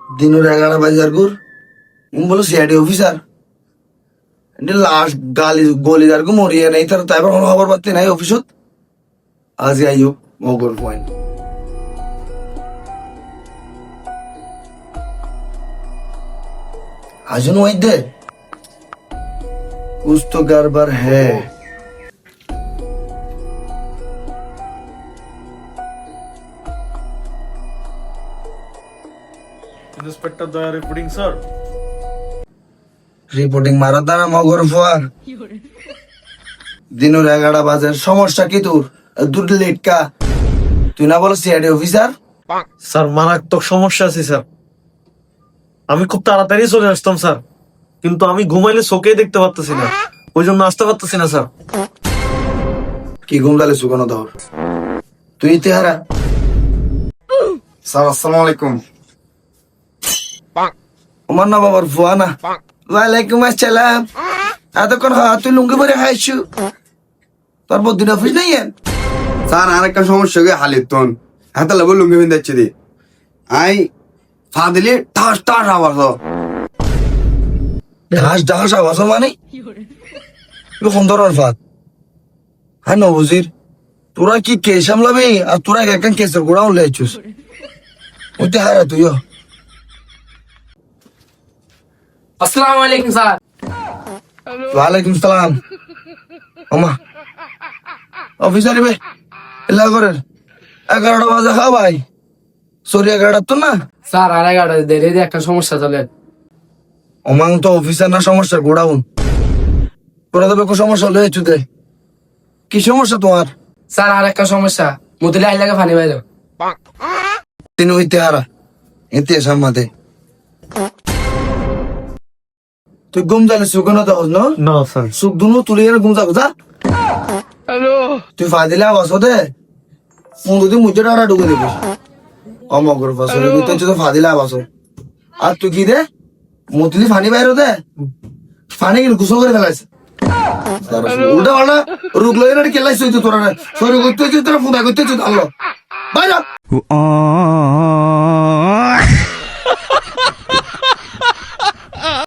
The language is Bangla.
দিনের 11 বাজার গুর বলো সিআইডি অফিসার লাস্ট গলিদার গু মরিয়ে নেই তার তাই কোনো খবর পাচ্ছি নাই অফিসত আজ আইও মগর পয়েন্ট আজন ওইদে कुछ तो गड़बड़ है ইন্সপেক্টর দয়া রিপোর্টিং স্যার। রিপোর্টিং মারা দানা মগর ফুয়ার দিনের 11 বাজার সমস্যা কি তোর দুধ লেটকা তুই না বলো সিআইডি অফিসার স্যার মারাত্মক সমস্যা আছে স্যার। আমি খুব তাড়াতাড়ি চলে আসতাম স্যার, কিন্তু আমি ঘুমাইলে চোখেই দেখতে পারতেছি না, ওই জন্য আসতে পারতেছি না স্যার। কি ঘুম দালে সুগানো দর তুই ইতিহারা স্যার আসসালামু আলাইকুম। আমার না বাবার ফুয়া না ওয়ালাইকুম আসসালাম এতক্ষণ তুই লুঙ্গি পরে খাইছু তোর বদিন অফিস নাই স্যার আরেকটা সমস্যা হয়ে হালিতন হাতে লাগবো লুঙ্গি বিন যাচ্ছে দি আই ফা দিলে ঠাস ঠাস আওয়াজ ঢাস ঢাস আওয়াজ মানে সুন্দর ফাত হ্যাঁ নবজির তোরা কি কেস সামলাবি আর তোরা একখান কেসের গোড়া উঠলে আইছুস ওইতে হারা তুইও আসসালামু আলাইকুম স্যার। ওয়ালাইকুম সালাম আমা অফিসার ভাই এলা করেন 11 বাজে খাও ভাই সরি 11 তো না স্যার আর 11 দেরি একটা সমস্যা চলে। অমাং তো অফিসার না সমস্যা গোড়াউন তোরা তবে কোনো সমস্যা হলে চুদে কি সমস্যা তোমার স্যার আর একটা সমস্যা, মুতলে আই লাগে পানি বাইরে। তিন হইতে হারা এতে সামাতে তুই ঘুম যালে সুগন তো না না স্যার। সুখ দুনো তুলে ঘুম যাবো যা তুই ফাদিলে আওয়াজ দে ফোন যদি মুজে ডাড়া ঢুকে দিবি অমগর ফসলের ভিতরে তো ফাদিলে আওয়াজ আর তুই কি দে মতলি ফানি বাইরে দে ফানি গেলে গুসল করে ফেলাইছে উল্টা পাল্টা রুগ লই না কেলাইছ তোরা শরীর করতে তোরা ফুদা করতে আল্লাহ বাইরে